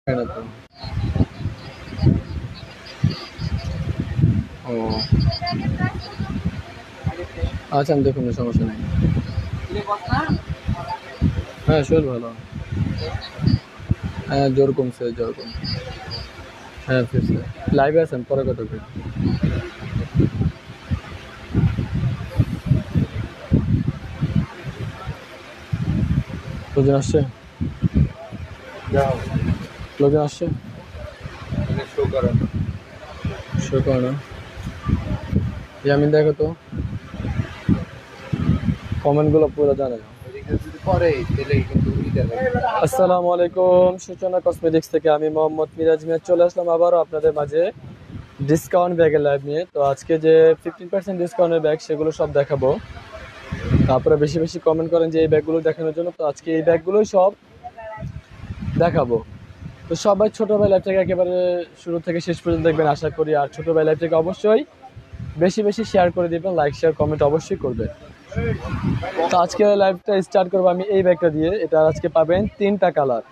হয় না তো। ও আচ্ছা, আমি দেখুন, সমস্যা নেই। হ্যাঁ, শরীর ভালো। হ্যাঁ, জ্বর কমছে, জ্বর কম। হ্যাঁ, ফিরছে। লাইভে আছেন, পরে কত কি লোকজন আসছে, লোকজন আসছে, শো করে না। ইয়ামিন দেখো তো, কমেন্টগুলো পুরো জানে না। আসসালামু আলাইকুম, সূচনা কসমেটিক্স থেকে আমি মোহাম্মদ মিরাজ মিয়া চলে আসলাম আবারও আপনাদের মাঝে ডিসকাউন্ট ব্যাগের লাইভ নিয়ে। তো আজকে যে 15% ডিসকাউন্টের ব্যাগ সেগুলো সব দেখাবো। তারপরে বেশি বেশি কমেন্ট করেন যে এই ব্যাগগুলো দেখানোর জন্য, তো আজকে এই ব্যাগগুলোই সব দেখাবো। তো সবাই ছোটবেলা লাইভ থেকে একেবারে শুরু থেকে শেষ পর্যন্ত দেখবেন আশা করি। আর ছোটবেলা লাইভ থেকে অবশ্যই বেশি বেশি শেয়ার করে দিবেন, লাইক শেয়ার কমেন্ট অবশ্যই করবেন। তো আজকে লাইভটা স্টার্ট করবো আমি এই ব্যাগটা দিয়ে। এটা আজকে পাবেন 3টা কালার।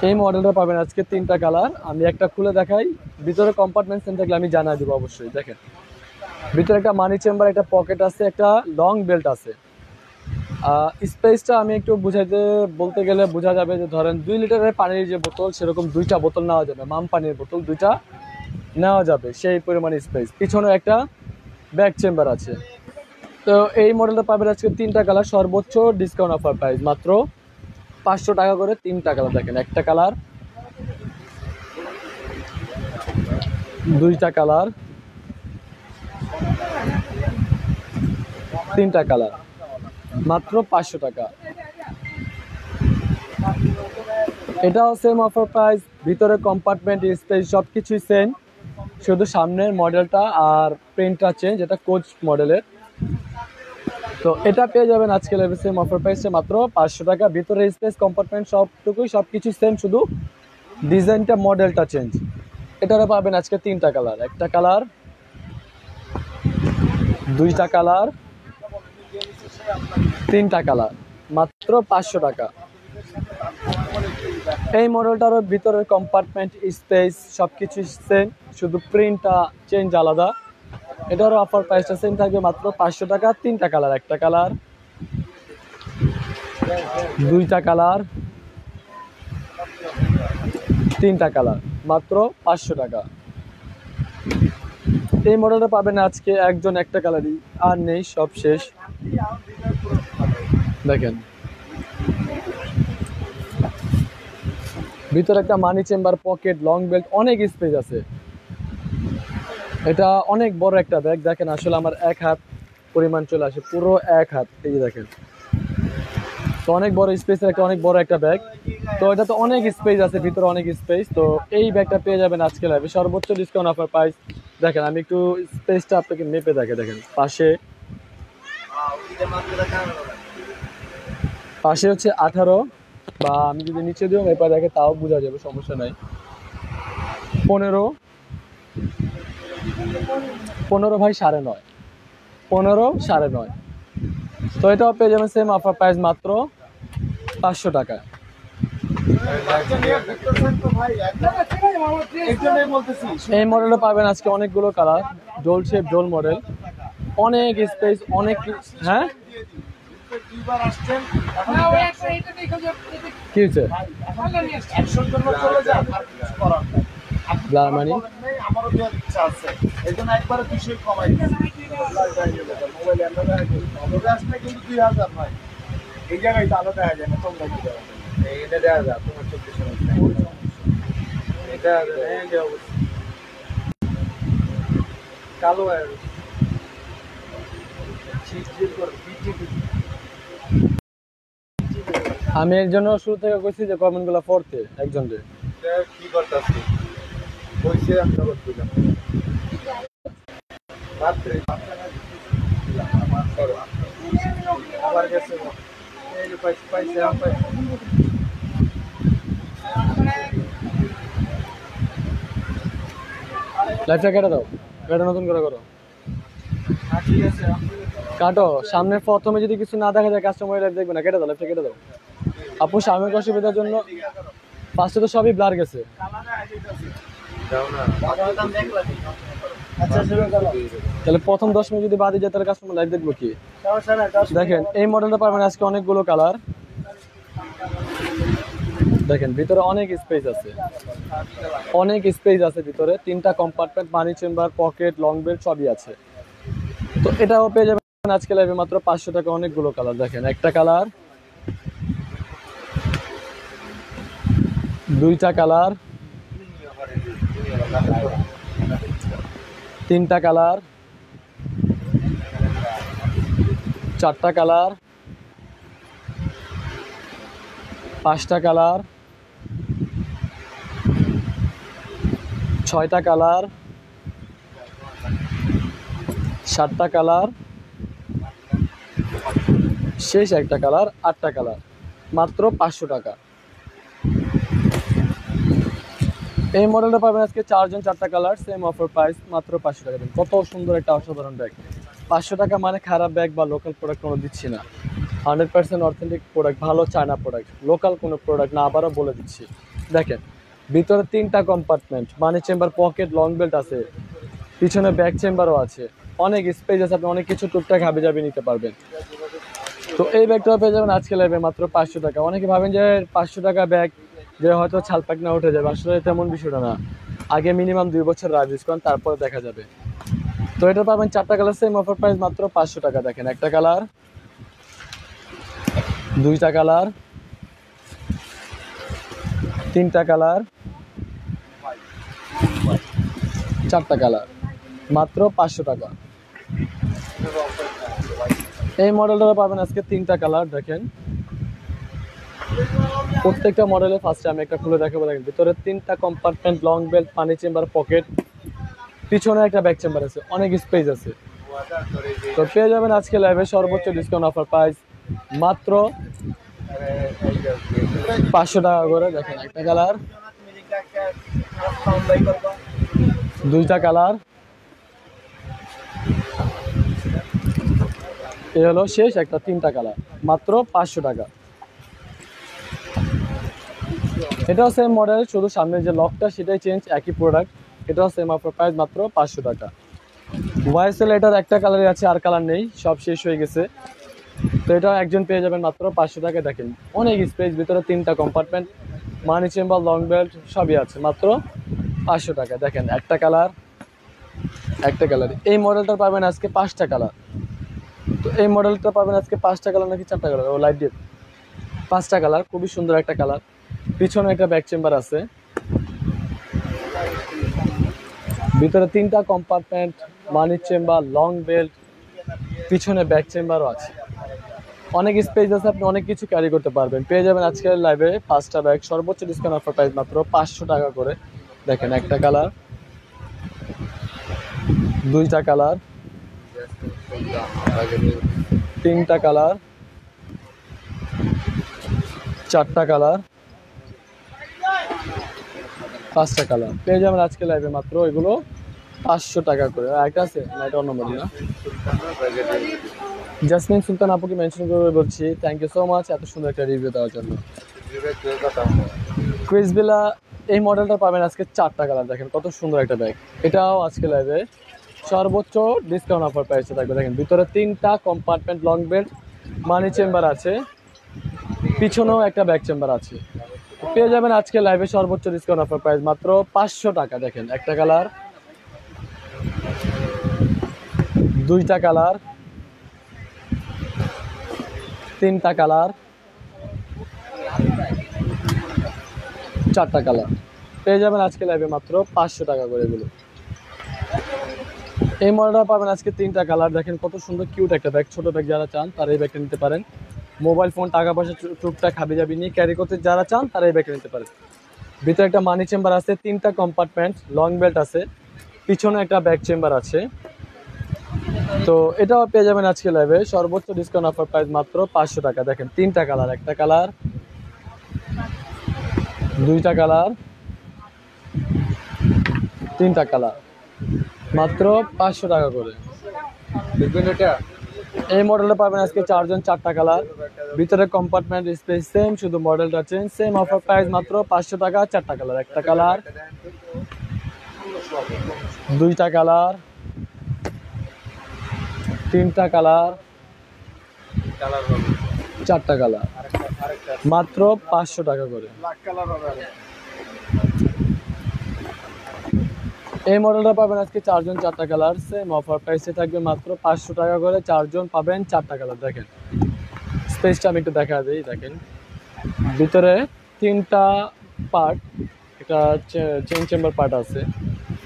এই মডেলটা পাবেন আজকে 3টা কালার। আমি একটা খুলে দেখাই, ভিতরে কম্পার্টমেন্ট সেন্টার থাকলে আমি জানাই দেবো অবশ্যই। দেখেন, ভিতরে একটা মানি চেম্বার, একটা পকেট আছে, একটা লং বেল্ট আছে। স্পেসটা আমি একটু বুঝাইতে বলতে গেলে বোঝা যাবে যে ধরেন 2 লিটারের পানির যে বোতল, সেরকম 2টা বোতল নেওয়া যাবে। মাম পানির বোতল 2টা নেওয়া যাবে, সেই পরিমাণে স্পেস। পিছনে একটা ব্যাক চেম্বার আছে। তো এই মডেলটা পাবেন আজকে 3টা কালার, সর্বোচ্চ ডিসকাউন্ট অফার প্রাইস মাত্র 500 টাকা করে 3টা কালার। দেখেন, একটা কালার, 2টা কালার, 3টা কালার, মাত্র 500 টাকা। এটাও সেম অফার প্রাইস, ভিতরে কম্পার্টমেন্ট স্পেস সব কিছুই সেম, শুধু সামনের মডেলটা আর প্রিন্টটা চেঞ্জ, এটা কোচ মডেলের। তো এটা পেয়ে যাবেন আজকে লাইভে সেম অফার প্রাইসে মাত্র 500 টাকা। ভিতরে স্পেস কম্পার্টমেন্ট সবটুকুই সব কিছু সেম, শুধু ডিজাইনটা মডেলটা চেঞ্জ। এটারও পাবেন আজকে 3টা কালার, একটা কালার, 2টা কালার, 3টা কালার, মাত্র 500 টাকা। এই মডেলটারও ভিতরের কম্পার্টমেন্ট স্পেস সবকিছু সেম, শুধু প্রিন্টটা চেঞ্জ আলাদা। এটারও অফার প্রাইসটা সেম থাকবে মাত্র 500 টাকা। 3টা কালার, একটা কালার, 2টা কালার, 3টা কালার, মাত্র 500 টাকা। এই মডেলটা পাবেন আজকে একজন একটা কালারই, আর নেই, সব শেষ। দেখেন, ভিতরে একটা মানি চেম্বার, পকেট, লং বেল্ট, অনেক স্পেস আছে। এটা অনেক বড় একটা ব্যাগ। দেখেন, আসলে আমার 1 হাত পরিমাণ চলে আসে, পুরো 1 হাত। এই যে দেখেন, তো অনেক বড় স্পেসের একটা, অনেক বড় একটা ব্যাগ। তো এটা তো অনেক স্পেস আছে, ভিতরে অনেক স্পেস। তো এই ব্যাগটা পেয়ে যাবেন আজকে লাইভে সর্বোচ্চ ডিসকাউন্ট অফার প্রাইস। দেখেন, আমি একটু স্পেসটা আপনাকে মেপে দেখেন, পাশে পাশে হচ্ছে 18, বা আমি যদি নিচে দিও মেপে দেখে তাও বোঝা যাবে, সমস্যা নাই। 15, 15 ভাই 9.5, 15, 9.5। তো এটাও পেয়ে যাবেন সেম অফার প্রাইস মাত্র 500 টাকা। এই মডেলটা পাবেন আজকে অনেকগুলো কালার, ডোল শেপ, ডোল মডেল, অনেক স্পেস, অনেক। হ্যাঁ, কি হচ্ছে মানে এই জায়গায় তো আলো দেখা যায় না, তোমরা কি দেওয়া এটা দেওয়া যায় তোমার 24 এটা কালো আমি এর জন্য শুরু থেকে কইছি যে কমেন্ট গুলো পড়তে একজন রে কি করতেছি কইছে আমি তো করছিলাম রাত্রে আবার গেছে এই যে পাইছে লাইভটা কেটে দাও, কেটে নতুন করে করো। কাটো, সামনে প্রথমে যদি কিছু না দেখা যায় কাস্টমার লাইভ দেখবে না, কেটে দাও, লাইভটা কেটে দাও। আপু সাময়িক অসুবিধার জন্য ফার্স্টে তো সবই ব্লার গেছে। দাও না তাহলে প্রথম 10 মিনিট যদি বাদে যায় তাহলে কাস্টমার লাইভ দেখবো কি? দেখেন এই মডেলটা পাবেন আজকে অনেকগুলো কালার। দেখেন ভিতরে অনেক স্পেস আছে, অনেক স্পেস আছে ভিতরে, 3টা কম্পার্টমেন্ট, মানি চেম্বার, পকেট, লং বেল্ট সবই আছে। তো এটাও পেয়ে যাবেন আজকে লাইভে মাত্র 500 টাকা। অনেকগুলো কালার, দেখেন একটা কালার, দুইটা কালার, তিনটা কালার, চারটা কালার, পাঁচটা কালার, ছয়টা কালার, সাতটা কালার, শেষ একটা কালার, 8টা কালার, মাত্র 500 টাকা। এই মডেলটা পাবেন আজকে 4 জন 4টা কালার, সেম অফার প্রাইস মাত্র 500 টাকা। কত সুন্দর একটা অসাধারণ ব্যাগ। 500 টাকা মানে খারাপ ব্যাগ বা লোকাল প্রোডাক্ট কোনো দিচ্ছি না, 100% অথেন্টিক প্রোডাক্ট, ভালো চায়না প্রোডাক্ট, লোকাল কোনো প্রোডাক্ট না, আবারও বলে দিচ্ছি। দেখেন ভিতরে 3টা কম্পার্টমেন্ট, মানি চেম্বার, পকেট, লং বেল্ট আছে, পিছনে ব্যাক চেম্বারও আছে, অনেক স্পেস আছে, আপনি অনেক কিছু টুকটাক হাবি জাবি নিতে পারবেন। তো এই ব্যাগটা পেয়ে যাবেন আজকে লাইভে মাত্র 500 টাকা। অনেকে ভাবেন যে 500 টাকা ব্যাগ যে হয়তো ছালপাক না উঠে যাবে, আসলে তেমন বিষয়টা না। আগে মিনিমাম 2 বছর রাইড ইউজ করেন, তারপরে দেখা যাবে। তো এটা পাবেন 4টা কালার, সেম অফার প্রাইস মাত্র 500 টাকা। দেখেন একটা কালার, দুইটা কালার, তিনটা কালার, চারটা কালার, মাত্র 500 টাকা। এই মডেলটা পাবেন আজকে 3টা কালার। দেখেন প্রত্যেকটা মডেলে ফার্স্টে আমি একটা খুলে দেখাবো। দেখেন ভিতরে 3টা কম্পার্টমেন্ট, লং বেল্ট, পানি চেম্বার, পকেট, পিছনে একটা ব্যাক চেম্বার আছে, অনেক স্পেস আছে। তো পেয়ে যাবেন আজকে লাইভে সর্বোচ্চ ডিসকাউন্ট অফার প্রাইস মাত্র 500 টাকা করে। দেখেন একটা কালার, দুইটা কালার, এ হলো শেষ একটা, 3টা কালার, মাত্র 500 টাকা। এটাও সেম মডেল, শুধু সামনে যে লকটা সেটাই চেঞ্জ, একই প্রোডাক্ট। এটাও সেম অফার প্রাইস মাত্র 500 টাকা। ওয়াইএসএল এটার একটা কালারই আছে, আর কালার নেই, সব শেষ হয়ে গেছে। তো এটাও একজন পেয়ে যাবেন মাত্র 500 টাকা। দেখেন অনেক স্পেস, ভিতরে 3টা কম্পার্টমেন্ট, মানি চেম্বার, লং বেল্ট সবই আছে, মাত্র 500 টাকা। দেখেন একটা কালার, একটা কালার। এই মডেলটা পাবেন আজকে 5টা কালার। তো এই মডেলটা পাবেন আজকে 5টা কালার নাকি 4টা কালার, ও লাইট ডিপ, 5টা কালার, খুবই সুন্দর একটা কালার। পিছনে একটা ব্যাক চেম্বার আছে, ভিতরে 3টা কম্পার্টমেন্ট, মানি চেম্বার, লং বেল্ট, পিছনে ব্যাক চেম্বারও আছে, অনেক স্পেস আছে, আপনি অনেক কিছু ক্যারি করতে পারবেন। পেয়ে যাবেন আজকের লাইভে 5টা ব্যাগ সর্বোচ্চ ডিসকাউন্ট অফার প্রাইস মাত্র 500 টাকা করে। দেখেন একটা কালার, দুইটা কালার, তিনটা কালার, চারটা কালার, 5টা কালার। পেয়ে যাবেন আজকে লাইভে মাত্র এগুলো 500 টাকা করে। একটা আছে না, এটা অন্য মডেল না। জাসমিন সুলতান আপুকে মেনশন করে বলছি, থ্যাংক ইউ সো মাচ এত সুন্দর একটা রিভিউ দেওয়ার জন্য। ক্রিসবিলা এই মডেলটা পাবেন আজকে 4টা কালার। দেখেন কত সুন্দর একটা ব্যাগ, এটাও আজকে লাইভে সর্বোচ্চ ডিসকাউন্ট অফার প্রাইসে থাকবে। দেখেন ভিতরে 3টা কম্পার্টমেন্ট, লং বেল্ট, মানি চেম্বার আছে, পিছনেও একটা ব্যাক চেম্বার আছে। পেয়ে যাবেন আজকে লাইভে সর্বোচ্চ ডিসকাউন্ট অফার প্রাইস মাত্র 500 টাকা। দেখেন একটা কালার, দুইটা কালার, তিনটা কালার, চারটা কালার। পেয়ে যাবেন আজকে লাইভে মাত্র 500 টাকা করে এগুলো। এই মডেলটা পাবেন আজকে 3টা কালার। দেখেন কত সুন্দর কিউট একটা ব্যাগ, ছোট ব্যাগ যারা চান তারা এই ব্যাগটা নিতে পারেন। মোবাইল ফোন, টাকা পয়সা টুকটাক হাবি জাবি নিয়ে ক্যারি করতে যারা চান তারা এই ব্যাগটা নিতে পারেন। ভিতরে একটা মানি চেম্বার আছে, 3টা কম্পার্টমেন্ট, লং বেল্ট আছে, পিছনে একটা ব্যাক চেম্বার আছে। তো এটাও পেয়ে যাবেন আজকে লাইভে সর্বোচ্চ ডিসকাউন্ট অফার প্রাইস মাত্র 500 টাকা। দেখেন 3টা কালার, একটা কালার, দুইটা কালার, 3টা কালার, মাত্র 500 টাকা করে। দেখবেন এটা এই মডেলটা পাবেন আজকে 4 জন 4টা কালার, ভিতরে কম্পার্টমেন্ট স্পেস সেম, শুধু মডেলটা চেঞ্জ। সেম অফার প্রাইস মাত্র 500 টাকা, 4টা কালার, একটা কালার, দুইটা কালার, তিনটা কালার, কালার হবে 4টা কালার, আরেকটা মাত্র 500 টাকা করে। ব্ল্যাক কালার হবে এই মডেলটা পাবেন আজকে 4 জন 4টা কালার, সেম অফার প্রাইসে থাকবে মাত্র 500 টাকা করে, 4 জন পাবেন 4টা কালার। দেখেন স্পেসটা আমি একটু দেখা দিই। দেখেন ভিতরে 3টা পার্ট, একটা চেইন চেম্বার পার্ট আছে।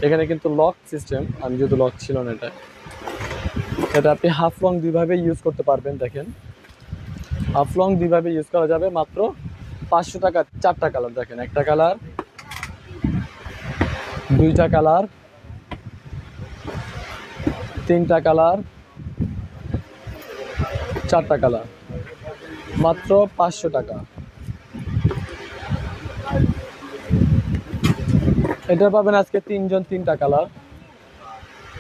এখানে কিন্তু লক সিস্টেম, আমি যেহেতু লক ছিল না, এটা আপনি হাফ লং দুইভাবে ইউজ করতে পারবেন। দেখেন হাফ লং দুইভাবে ইউজ করা যাবে, মাত্র 500 টাকা, 4টা কালার। দেখেন একটা কালার, দুইটা কালার, তিনটা কালার, 4টা কালার, মাত্র 500 টাকা। এটা পাবেন আজকে 3 জন 3টা কালার।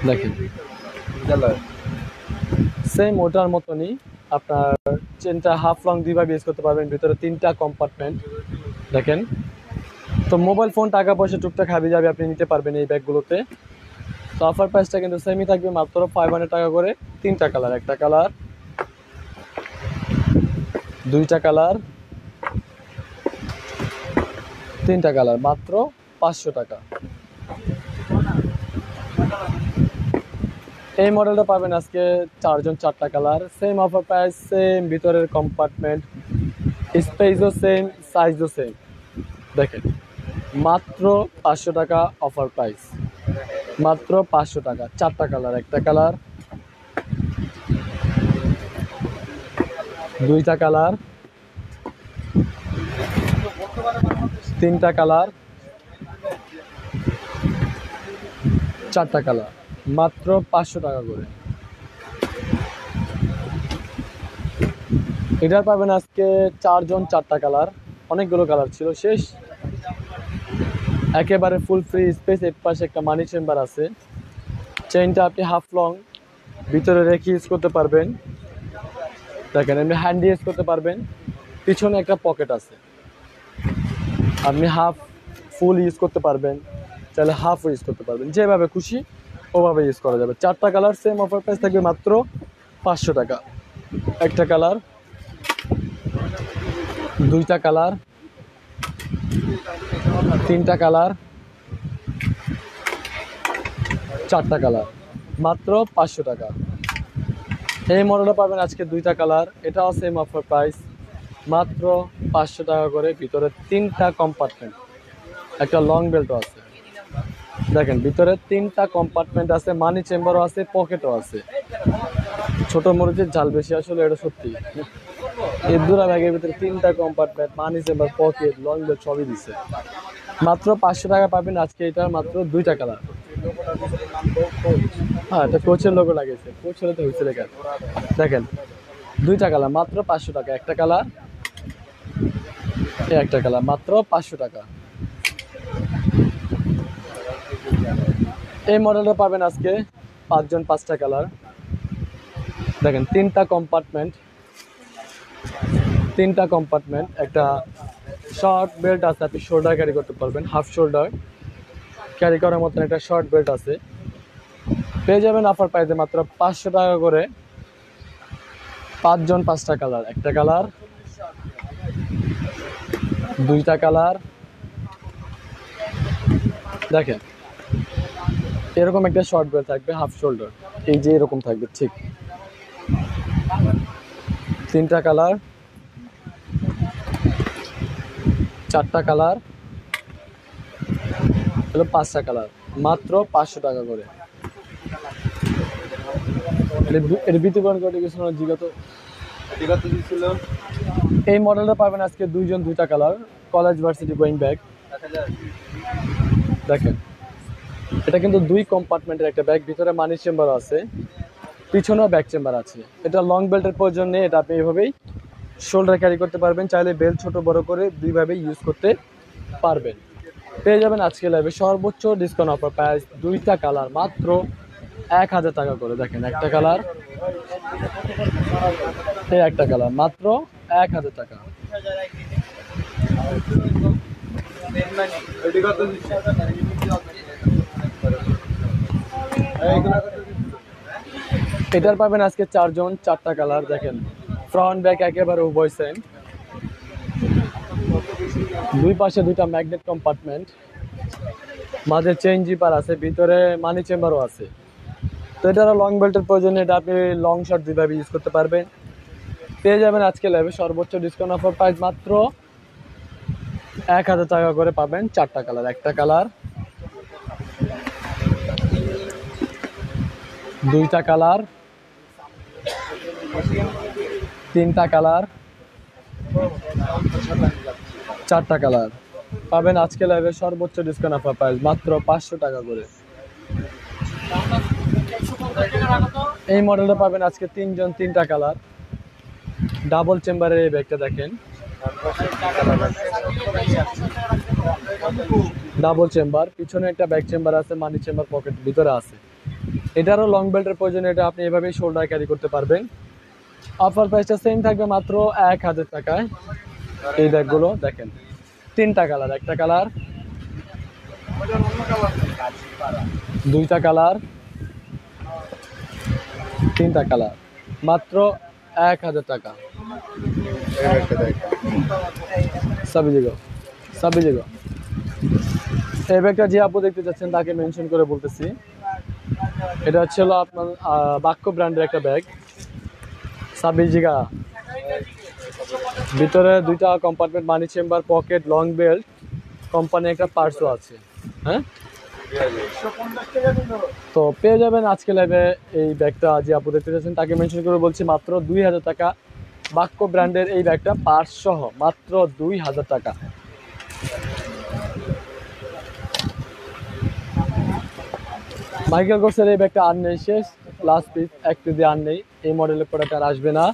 দেখেন কালার সেম ওটার মতনই, আপনার চেনটা হাফ লং দুইভাবে ইউজ করতে পারবেন, ভিতরে 3টা কম্পার্টমেন্ট। দেখেন তো মোবাইল ফোন, টাকা পয়সা টুকটাক হাবি যাবে, আপনি নিতে পারবেন এই ব্যাগগুলোতে। তো অফার প্রাইসটা কিন্তু সেমই থাকবে, মাত্র 500 টাকা করে, 3টা কালার, একটা কালার, দুইটা কালার, 3টা কালার, মাত্র 500 টাকা। এই মডেলটা পাবেন আজকে 4 জন 4টা colour, same offer price, same ভিতরের কম্পার্টমেন্ট, স্পেসও সেম, সাইজও সেম। দেখেন মাত্র 500 টাকা অফার প্রাইস, মাত্র 500 টাকা, 4টা কালার, একটা কালার, দুইটা কালার, 3টা কালার, 4টা কালার, মাত্র 500 টাকা করে। এটার পাবেন আজকে 4 জন 4টা কালার, অনেকগুলো কালার ছিল, শেষ একেবারে ফুল ফ্রি স্পেস। এর পাশে একটা মানি চেম্বার আছে, চেইনটা আপনি হাফ লং ভিতরে রেখে ইউজ করতে পারবেন। দেখেন এমনি হ্যান্ডি ইউজ করতে পারবেন, পিছনে একটা পকেট আছে, আপনি হাফ ফুল ইউজ করতে পারবেন, চাইলে হাফ ইউজ করতে পারবেন, যেভাবে খুশি ওভাবে ইউজ করা যাবে। 4টা কালার, সেম অফার প্রাইস থাকবে মাত্র 500 টাকা, একটা কালার, দুইটা কালার, 3টা কালার, 4টা কালার, মাত্র 500 টাকা। এই মডেলটা পাবেন আজকে 2টা কালার, এটাও সেম অফার প্রাইস, মাত্র 500 টাকা করে, ভিতরে 3টা কম্পার্টমেন্ট, একটা লং বেল্টও আছে। দেখেন ভিতরে 3টা কম্পার্টমেন্ট আছে, মানি চেম্বারও আছে, পকেটও আছে। ছোট মরিচের ঝাল বেশি, আসলে এটা সত্যি। এই দুটা ব্যাগের ভিতরে 3টা কম্পার্টমেন্ট, মানি চেম্বার, পকেট, লং বেল্ট সবই দিচ্ছে। মাত্র 500 টাকা পাবেন আজকে, এটা মাত্র 2টা কালার। হ্যাঁ, এটা কোচের লোগো লাগিয়েছে, কোচ হলে তো হয়েছে লেখা। দেখেন 2টা কালার, মাত্র 500 টাকা, একটা কালার, একটা কালার, মাত্র 500 টাকা। এই মডেলটা পাবেন আজকে 5 জন 5টা কালার। দেখেন 3টা কম্পার্টমেন্ট, 3টা কম্পার্টমেন্ট, একটা শর্ট বেল্ট আছে, আপনি শোল্ডার ক্যারি করতে পারবেন, হাফ শোল্ডার ক্যারি করার মতন একটা শর্ট বেল্ট আছে। পেয়ে যাবেন অফার প্রাইসে মাত্র 500 টাকা করে, 5 জন 5টা কালার, একটা কালার, দুইটা কালার। দেখেন এরকম একটা শর্ট বেল্ট থাকবে, হাফ শোল্ডার, এই যে এরকম থাকবে ঠিক। 3টা কালার, 4টা কালার, হলো 5টা কালার, মাত্র 500 টাকা করে। এর বিতরণ করে কিছু জিগত দিছিল এই মডেলটা পাবেন আজকে 2 জন 2টা colour, college varsity going bag. দেখেন এটা কিন্তু 2 কম্পার্টমেন্টের একটা ব্যাগ, ভিতরে মানি চেম্বার আছে, পিছনেও ব্যাক চেম্বার আছে। এটা লং বেল্টের প্রয়োজন নেই, এটা আপনি এইভাবেই শোল্ডার ক্যারি করতে পারবেন, চাইলে বেল্ট ছোট বড় করে দুইভাবে ইউজ করতে পারবেন। পেয়ে যাবেন আজকে লাইভে সর্বোচ্চ ডিসকাউন্ট অফার প্রাইস, 2টা কালার মাত্র 1000 টাকা করে। দেখেন একটা কালার, এই একটা কালার মাত্র 1000 টাকা। এটি কত দিচ্ছে? এইগুলা কত দিচ্ছে? এটার পাবেন আজকে 4 জন 4টা কালার। দেখেন ফ্রন্ট ব্যাক একেবারে উভয় সেম, দুই পাশে দুইটা ম্যাগনেট কম্পার্টমেন্ট, মাঝে চেইন জিপার আছে, ভিতরে মানি চেম্বারও আছে। তো এটারও লং বেল্টের প্রয়োজনে এটা আপনি লং শর্ট দুইভাবে ইউজ করতে পারবেন। পেয়ে যাবেন আজকে লাইভে সর্বোচ্চ ডিসকাউন্ট অফার প্রাইস মাত্র 1000 টাকা করে পাবেন 4টা কালার। একটা কালার, দুইটা কালার, তিনটা কালার, 4টা কালার পাবেন আজকে লাইভে সর্বোচ্চ ডিসকাউন্ট অফার প্রাইস মাত্র 500 টাকা করে। এই মডেলটা পাবেন আজকে 3 জন 3টা কালার, ডাবল চেম্বারের এই ব্যাগটা দেখেন, ডাবল চেম্বার, পিছনে একটা ব্যাক চেম্বার আছে, মানি চেম্বার পকেট ভিতরে আছে। এটারও লং বেল্টের প্রয়োজনে এটা আপনি এভাবেই শোল্ডার ক্যারি করতে পারবেন। অফার প্রাইসটা সেম থাকবে মাত্র 1000 টাকায়। এই ব্যাগগুলো দেখেন 3টা কালার, একটা কালার, দুইটা কালার, 3টা কালার মাত্র 1000 টাকা। সবই জায়গা এই ব্যাগটা যে আপু দেখতে চাচ্ছেন তাকে মেনশন করে বলতেছি, এটা হচ্ছে হলো আপনার বাক্য ব্র্যান্ডের একটা ব্যাগ, 26 জিগা, ভিতরে দুইটা কম্পার্টমেন্ট, মানি chamber, pocket, long belt, company একটা পার্সও আছে। হ্যাঁ, তো পেয়ে যাবেন আজকে লাইভে এই ব্যাগটা যে আপু দেখতে চাচ্ছেন তাকে মেনশন করে বলছি মাত্র 2000 টাকা। বাক্য ব্র্যান্ডের এই ব্যাগটা পার্স সহ মাত্র 2000 টাকা। মাইকেল কোর্সের এই ব্যাগটা আর নেই, শেষ, লাস্ট পিস, এক পিস আর নেই, এই মডেলের প্রোডাক্ট আর আসবে না।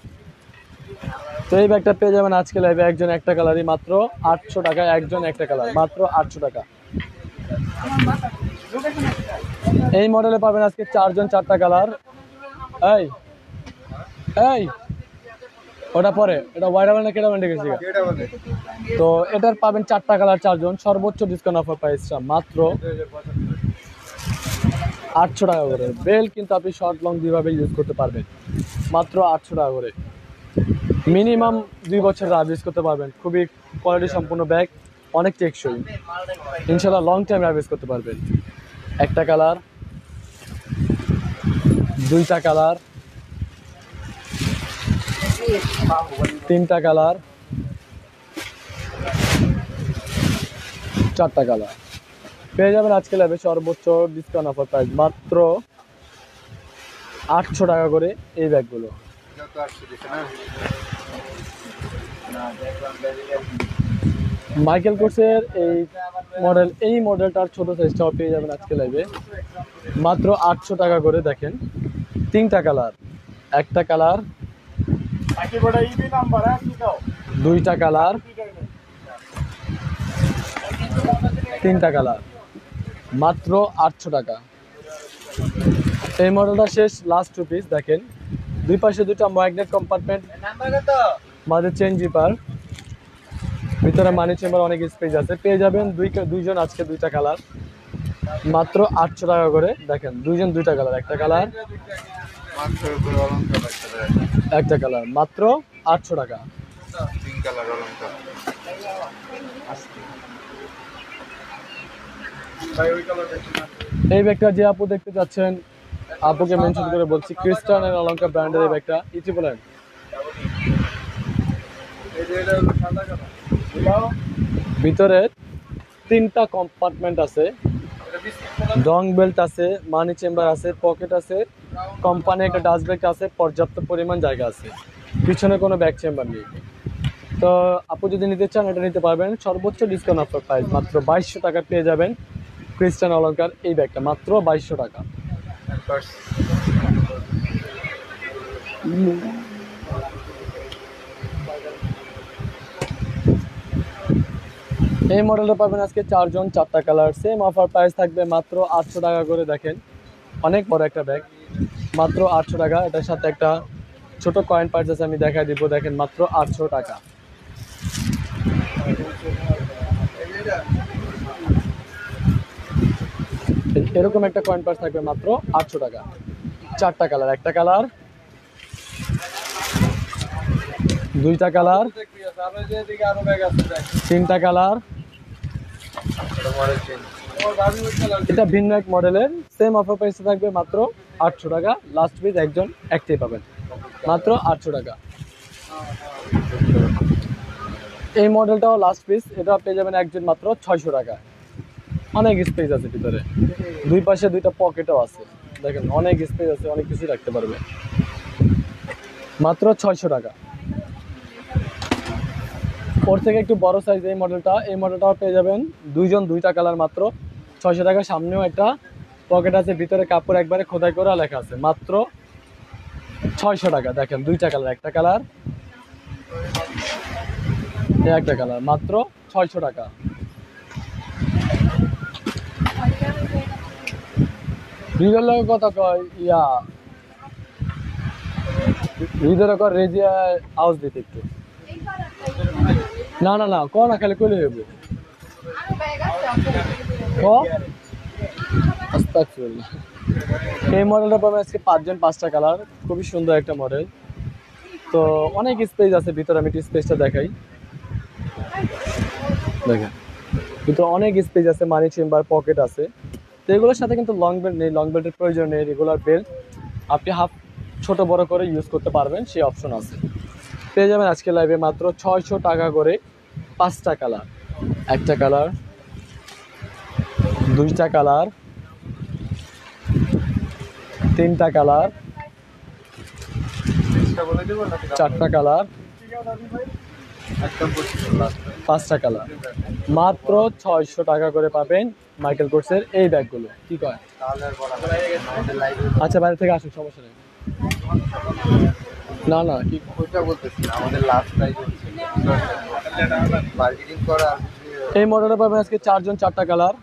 তো এই ব্যাগটা পেয়ে যাবেন আজকে লাইভে একজন একটা কালারই মাত্র 800 টাকা, একজন একটা কালার মাত্র 800 টাকা। এই মডেলে পাবেন আজকে 4 জন 4টা কালার। এই এই ওটা পরে, এটা ওয়াইডাবল না কেডাবল দেখেছি। তো এটার পাবেন 4টা কালার, 4 জন, সর্বোচ্চ ডিসকাউন্ট অফার প্রাইসটা মাত্র 800 টাকা করে। বেল কিন্তু আপনি শর্ট লং দুইভাবে ইউজ করতে পারবেন মাত্র 800 টাকা করে। মিনিমাম 2 বছর রাফ ইউজ করতে পারবেন। খুবই কোয়ালিটি সম্পূর্ণ ব্যাগ, অনেক টেকসই, ইনশাল্লাহ লং টাইম রাফ ইউজ করতে পারবেন। একটা কালার, দুইটা কালার, 3টা কালার, 4টা কালার পেয়ে যাবেন আজকে লাইভে সর্বোচ্চ ডিসকাউন্ট অফার প্রাইস মাত্র 800 টাকা করে এই ব্যাগগুলো। মাইকেল কোর্সের এই মডেলটার ছোট সাইজটাও পেয়ে যাবেন আজকে লাইভে মাত্র 800 টাকা করে। দেখেন 3টা কালার, একটা কালার, 2টা কালার, 3টা কালার মাত্র 800 টাকা। এই মডেলটা শেষ, লাস্ট 2 পিস। দেখেন দুই পাশে দুটো ম্যাগনেট কম্পার্টমেন্ট, মাঝে চেইন জিপার, ভিতরে মানি চেম্বার, অনেক স্পেস আছে। পেয়ে যাবেন দুইজন আজকে 2টা কালার মাত্র 800 টাকা করে। দেখেন 2 জন 2টা কালার, একটা কালার, একটা কালার মাত্র 800 টাকা। এই ব্যাগটা যে আপু দেখতে চাচ্ছেন আপুকে মেনশন করে বলছি, ক্রিস্টান এন্ড অলঙ্কার ব্র্যান্ডের এই ব্যাগটা, ইচিপোল্যান্ড, ভিতরে 3টা কম্পার্টমেন্ট আছে, ডং বেল্ট আছে, মানি চেম্বার আছে, পকেট আছে, কোম্পানি একটা ডাস্ট ব্যাগ আছে, পর্যাপ্ত পরিমাণ জায়গা আছে, পিছনে কোনো ব্যাক চেম্বার নেই। তো আপু যদি নিতে চান এটা নিতে পারবেন, সর্বোচ্চ ডিসকাউন্ট অফার প্রাইস মাত্র 2200 টাকা পেয়ে যাবেন ক্রিস্টান অলঙ্কার এই ব্যাগটা মাত্র 2200 টাকা। এই মডেলটা পাবেন আজকে 4 জন 4টা কালার, সেম অফার প্রাইস থাকবে মাত্র 800 টাকা করে। দেখেন অনেক বড় একটা ব্যাগ, মাত্র 800 টাকা। এটার সাথে একটা ছোট কয়েন পার্স আছে, আমি দেখাই দিব, দেখেন মাত্র 800 টাকা। এরকম একটা কয়েন পার্স থাকবে মাত্র 800 টাকা। 4টা কালার, একটা কালার, 2টা কালার, 3টা কালার। এটা ভিন্ন এক মডেলের, সেম অফার প্রাইসে থাকবে মাত্র 800 টাকা। লাস্ট পিস একটাই পাবেন মাত্র 800 টাকা। এই মডেলটাও লাস্ট পিস, এটা পেয়ে যাবেন একজন মাত্র 600 টাকা। অনেক স্পেস আছে ভিতরে, দুই পাশে 2টা পকেটও আছে, দেখেন অনেক স্পেস আছে, অনেক কিছু রাখতে পারবে। মাত্র 600 টাকা। ওর থেকে একটু বড় সাইজ এই মডেলটাও পেয়ে যাবেন 2টা কালার মাত্র 600 টাকা। সামনেও একটা পকেট আছে, ভিতরে কাপড় একবারে খোদাই করে লেখা আছে, মাত্র 600 টাকা। দেখেন 2টা কালার, একটা কালার, একটা কালার, মাত্র 600 টাকা। হৃদয়ের লগে কথা কয় ইয়া, হৃদয়ের কর রেজিয়া আওয়াজ দিতে একটু। না না না, ক না, খালি কইলে হইব। ক আস্তাগফিরুল্লাহ। এই মডেলটা পাবেন আজকে 5জন, 5টা কালার, খুবই সুন্দর একটা মডেল। তো অনেক স্পেস আছে ভিতরে, আমি একটু স্পেসটা দেখাই। দেখেন ভিতরে অনেক স্পেস আছে, মানি চেম্বার, পকেট আছে। তো এগুলোর সাথে কিন্তু লং বেল্ট নেই, লং বেল্টের প্রয়োজন নেই। রেগুলার বেল্ট আপনি হাফ ছোট বড় করে ইউজ করতে পারবেন, সেই অপশন আছে। পেয়ে যাবেন আজকে লাইভে মাত্র 600 টাকা করে 5টা কালার, একটা কালার, 2টা কালার, 3টা কালার, 4টা কালার, 5টা কালার। মাত্র 600 টাকা করে পাবেন মাইকেল কোর্সের এই ব্যাগগুলো। কি কয়? আচ্ছা বাইরে থেকে আসুন, সমস্যা নেই। না না, কি আমাদের লাস্ট প্রাইস মার্কেটিং করা। এই মডেলটা পাবেন আজকে 4জন, 4টা কালার,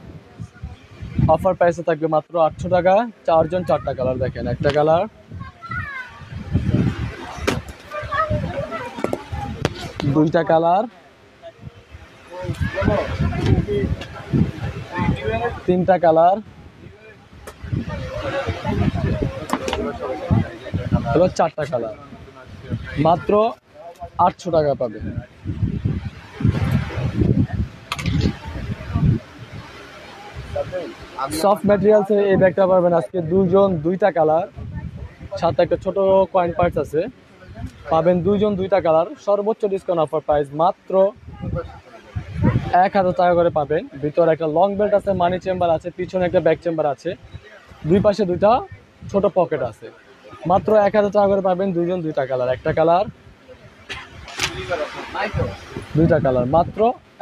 অফার প্রাইসে থাকবে মাত্র 800 টাকা। 4জন, 4টা কালার, দেখেন একটা কালার, 2টা কালার, 3টা কালার, এবার 4টা কালার, মাত্র 800 টাকা পাবে। সফট ম্যাটেরিয়ালস এই ব্যাগটা পাবেন আজকে 2জন, 2টা কালার, সাথে একটা ছোট কয়েন পার্টস আছে, পাবেন 2জন, 2টা কালার। সর্বোচ্চ ডিসকাউন্ট অফার প্রাইস মাত্র 1000 টাকা করে পাবেন। ভিতরে একটা লং বেল্ট আছে, মানি চেম্বার আছে, পিছনে একটা ব্যাক চেম্বার আছে, দুই পাশে 2টা ছোট পকেট আছে। মাত্র 1000 টাকা করে পাবেন 2জন, 2টা কালার, একটা কালার, 2টা কালার, মাত্র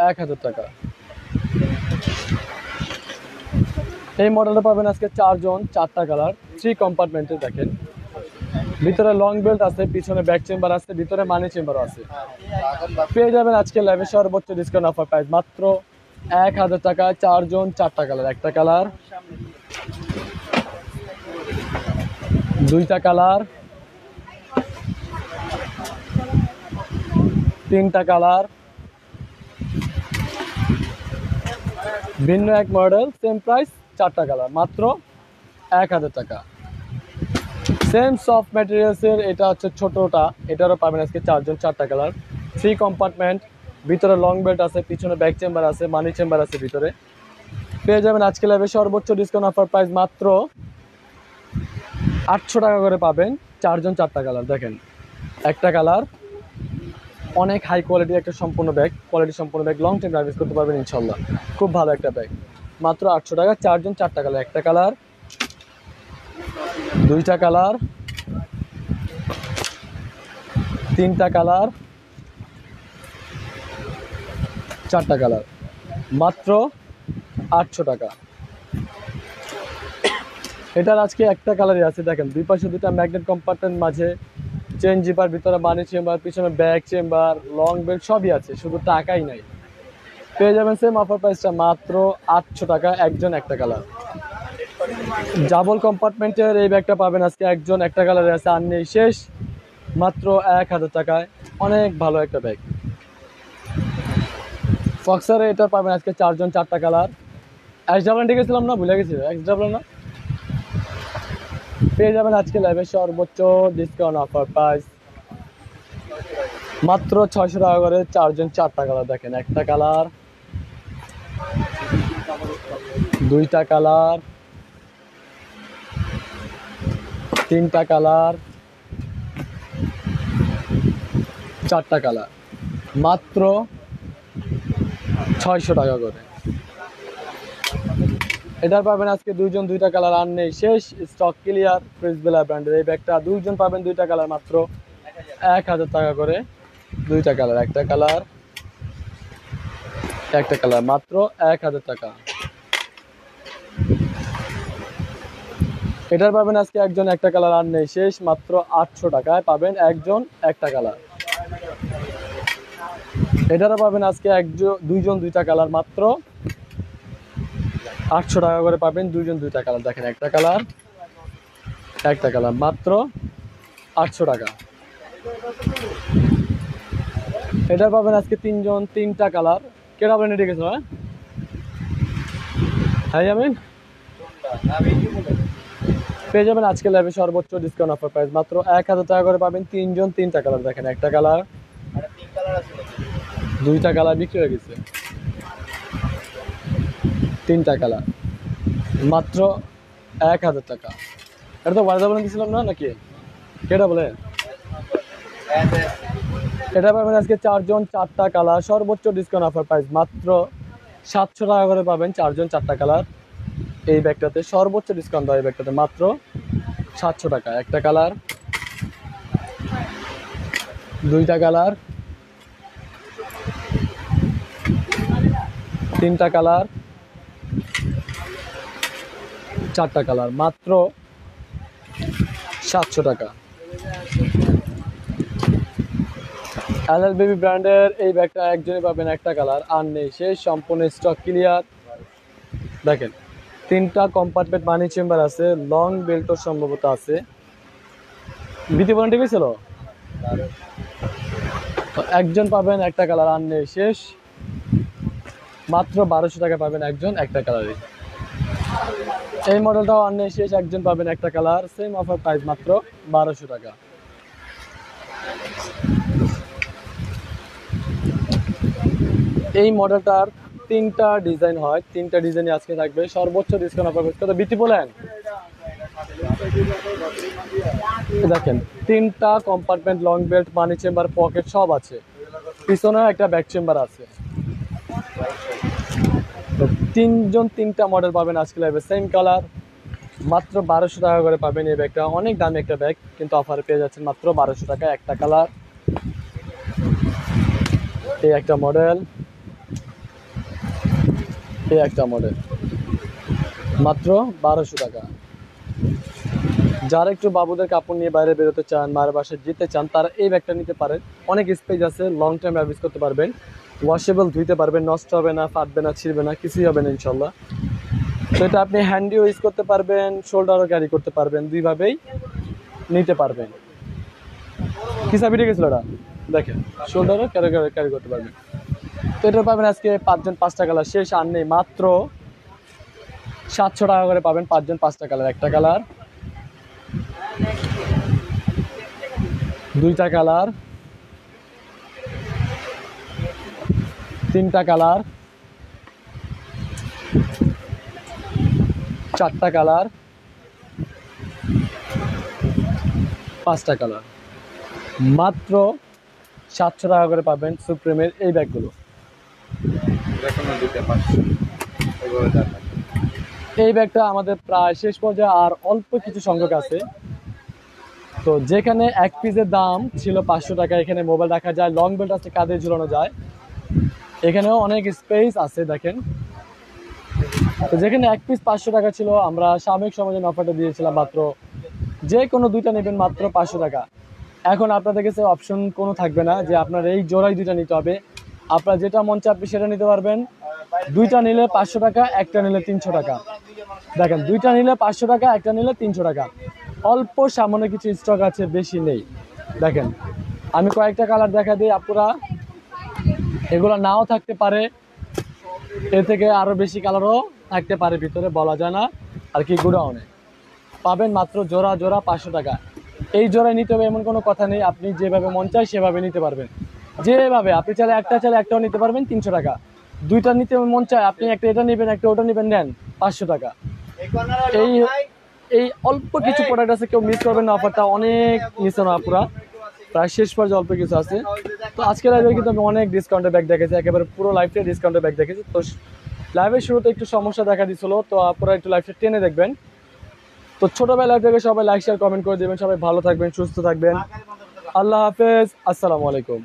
1000 টাকা। এই মডেলটা পাবেন আজকে 4জন, 4টা কালার, 3 কম্পার্টমেন্টে। দেখেন ভিতরে লং বেল্ট আছে, পিছনে ব্যাক চেম্বার আছে, ভিতরে মানি চেম্বারও আছে। পেয়ে যাবেন আজকে লাইভে সর্বোচ্চ ডিসকাউন্ট অফার প্রাইস মাত্র 1000 টাকা। 4জন, 4টা কালার, একটা কালার, 2টা কালার, 3টা কালার, ভিন্ন এক মডেল, সেম প্রাইস, 4টা কালার, মাত্র 1000 টাকা। সেম সফট ম্যাটেরিয়ালসের এটা হচ্ছে ছোটটা, এটারও পাবেন আজকে 4জন, 4টা কালার, 3 কম্পার্টমেন্ট, ভিতরে লং বেল্ট আছে, পিছনে ব্যাক চেম্বার আছে, মানি চেম্বার আছে ভিতরে। পেয়ে যাবেন আজকে লাইভে সর্বোচ্চ ডিসকাউন্ট অফার প্রাইস মাত্র 800 টাকা করে পাবেন। 4জন, 4টা কালার, দেখেন একটা কালার, অনেক হাই কোয়ালিটি একটা সম্পূর্ণ ব্যাগ, কোয়ালিটি সম্পূর্ণ ব্যাগ, লং টাইম সার্ভিস করতে পারবেন ইনশাল্লাহ। খুব ভালো একটা ব্যাগ, মাত্র 800 টাকা। 4জন, 4টা কালার, একটা কালার, 2টা কালার, 3টা কালার, 4টা কালার, মাত্র 800 টাকা। এটার আজকে একটা কালারই আছে, দেখেন দুই পাশে 2টা ম্যাগনেট কম্পার্টমেন্ট, মাঝে চেন জিপার, ভিতরে মানি চেম্বার, পিছনে ব্যাক চেম্বার, লং বেল্ট সবই আছে, শুধু টাকাই নাই। পেয়ে যাবেন সেম অফার প্রাইসটা মাত্র 800 টাকা, একজন, একটা কালার। ডাবল কম্পার্টমেন্টের এই ব্যাগটা পাবেন আজকে একজন, একটা কালারে আছে, আর নেই শেষ, মাত্র 1000 টাকায়। অনেক ভালো একটা ব্যাগ। ফক্সারে এটা পাবেন আজকে 4 জন 4টা কালার। এক্স ডাবল গেছিলাম না, ভুলে গেছি, এক্স ডাবল না, পেয়ে যাবেন আজকে লাইভে সর্বোচ্চ ডিসকাউন্ট অফার প্রাইস মাত্র 600 টাকা করে। 4 জন 4টা কালার দেখেন, একটা কালার, দুইটা কালার, তিনটা কালার, 4টা কালার, মাত্র 600 টাকা করে। এটার পাবেন আজকে 2 জন 2টা কালার, আর নেই শেষ, স্টক ক্লিয়ার। প্রিন্সবেলা ব্র্যান্ডের এই ব্যাগটা 2 জন পাবেন 2টা কালার, মাত্র 1000 টাকা করে। 2টা কালার, একটা কালার, একটা কালার, মাত্র 1000 টাকা। এটার পাবেন আজকে একজন একটা কালার, আর নেই শেষ, মাত্র 800 টাকায় পাবেন একজন একটা কালার। এটারও পাবেন আজকে 2 জন 2টা কালার, মাত্র 800 টাকা করে পাবেন 2 জন 2টা কালার। দেখেন, একটা কালার, একটা কালার, মাত্র 800 টাকা। এটার পাবেন আজকে 3 জন 3টা কালার। কেটা বলেন এটি গেছিল? হ্যাঁ জামিন, পেয়ে যাবেন আজকে লাইভে সর্বোচ্চ ডিসকাউন্ট অফার প্রাইস মাত্র 1000 টাকা করে পাবেন 3 জন 3টা কালার। দেখেন, একটা কালার, 2টা কালার বিক্রি হয়ে গেছে, 3টা কালার, মাত্র 1000 টাকা। এটা তো ওয়ার্ডা বলে দিয়েছিলাম না নাকি? কেটা বলে? এটা পাবেন আজকে 4 জন 4টা কালার, সর্বোচ্চ ডিসকাউন্ট অফার প্রাইস মাত্র 700 টাকা করে পাবেন 4 জন 4টা কালার। এই ব্যাগটাতে সর্বোচ্চ ডিসকাউন্ট দেওয়া, এই ব্যাগটাতে মাত্র 700 টাকা। একটা কালার, 2টা কালার, 3টা কালার, 4টা কালার, মাত্র 700 টাকা। এলএল বেবি ব্র্যান্ডের এই ব্যাগটা একজনই পাবেন একটা কালার, আর নেই শেষ, সম্পূর্ণ স্টক ক্লিয়ার। দেখেন, 3টা কম্পার্টমেন্ট মানি চেম্বার আছে, লং বেল্টও সম্ভবত আছে। বিধি বলেন ঠিক ছিল, একজন পাবেন একটা কালার, আর নেই শেষ, মাত্র 1200 টাকা পাবেন একজন একটা কালারে। এই মডেলটাও আর নেই শেষ, একজন পাবেন একটা কালার, সেম অফার প্রাইস মাত্র 1200 টাকা। এই মডেলটার 3টা ডিজাইন হয়, 3টা ডিজাইনই আজকে থাকবে সর্বোচ্চ ডিসকাউন্ট অফার। কত বিটি বলেন? দেখেন, 3টা কম্পার্টমেন্ট, লং বেল্ট, মানি চেম্বার, পকেট সব আছে, পিছনে একটা ব্যাক চেম্বার আছে। 3 জন 3টা মডেল পাবেন আজকে লাইভে, সেম কালার, মাত্র 1200 টাকা করে পাবেন এই ব্যাগটা। অনেক দামি একটা ব্যাগ, কিন্তু অফারে পেয়ে যাচ্ছেন মাত্র 1200 টাকা। একটা কালার, এই একটা মডেল, এই একটা মডেল, মাত্র 1200 টাকা। যারা একটু বাবুদের কাপড় নিয়ে বাইরে বেরোতে চান, মায়ের বাসায় যেতে চান, তারা এই ব্যাগটা নিতে পারেন। অনেক স্পেস আছে, লং টাইম ইউজ করতে পারবেন, ওয়াশেবল, ধুইতে পারবেন, নষ্ট হবে না, ফাটবে না, ছিঁড়বে না, কিছুই হবে না ইনশাল্লাহ। তো এটা আপনি হ্যান্ডিও ইউজ করতে পারবেন, শোল্ডারও ক্যারি করতে পারবেন, দুইভাবেই নিতে পারবেন। কি সাবিটে গেছিল এটা? দেখেন, শোল্ডারও ক্যারি করতে পারবেন। তো এটা পাবেন আজকে 5 জন 5টা কালার, শেষ আর নেই, মাত্র 700 টাকা করে পাবেন 5 জন 5টা কালার। একটা কালার, 2টা কালার, 3টা কালার, 4টা কালার, 5টা কালার, মাত্র 700 টাকা করে পাবেন সুপ্রিমের এই ব্যাগগুলো। এই ব্যাগটা আমাদের প্রায় শেষ পর্যায়ে, আর অল্প কিছু সংখ্যক আছে। তো যেখানে এক পিসের দাম ছিল 500 টাকা, এখানে মোবাইল রাখা যায়, লং বেল্ট আছে, কাঁধে ঝুলানো যায়, এখানেও অনেক স্পেস আছে। দেখেন, তো যেখানে এক পিস 500 টাকা ছিল, আমরা সাময়িক সময়ের অফারটা দিয়েছিলাম মাত্র, যে কোনো 2টা নেবেন মাত্র 500 টাকা। এখন আপনাদের কাছে অপশন কোনো থাকবে না যে আপনার এই জোড়াই 2টা নিতে হবে, আপনার যেটা মন চায় আপনি সেটা নিতে পারবেন। 2টা নিলে 500 টাকা, একটা নিলে 300 টাকা। দেখেন দুইটা নিলে 500 টাকা, একটা নিলে 300 টাকা। অল্প সামান্য কিছু স্টক আছে, বেশি নেই। দেখেন আমি কয়েকটা কালার দেখা দিই আপুরা, এগুলো নাও থাকতে পারে, এর থেকে আরো বেশি কালারও থাকতে পারে ভিতরে, বলা যায় না আর কি। গোডাউনে পাবেন মাত্র জোড়া জোড়া 500 টাকা। এই জোড়ায় নিতে হবে এমন কোনো কথা নেই, আপনি যেভাবে মন চায় সেভাবে নিতে পারবেন। যেভাবে আপনি চাইলে একটাও নিতে পারবেন 300 টাকা। দুইটা নিতে মন চায় আপনি একটা এটা নেবেন একটা ওটা নেবেন, নেন 500 টাকা। এই এই অল্প কিছু প্রোডাক্ট আছে, কেউ মিস করবেন না, অফারটা অনেক নিচে না পুরা, প্রায় শেষ পর্যায়ে অল্প কিছু আছে। তো আজকে লাইভে কিন্তু আমি অনেক ডিসকাউন্টের ব্যাগ দেখেছি, একেবারে পুরো লাইফটা ডিসকাউন্টের ব্যাগ দেখেছি। তো লাইভের শুরুতে একটু সমস্যা দেখা দিচ্ছিল, তো আপনারা একটু লাইভটা টেনে দেখবেন। তো ছোটবেলা থেকে সবাই লাইক শেয়ার কমেন্ট করে দেবেন। সবাই ভালো থাকবেন, সুস্থ থাকবেন। আল্লাহ হাফেজ, আসসালামু আলাইকুম।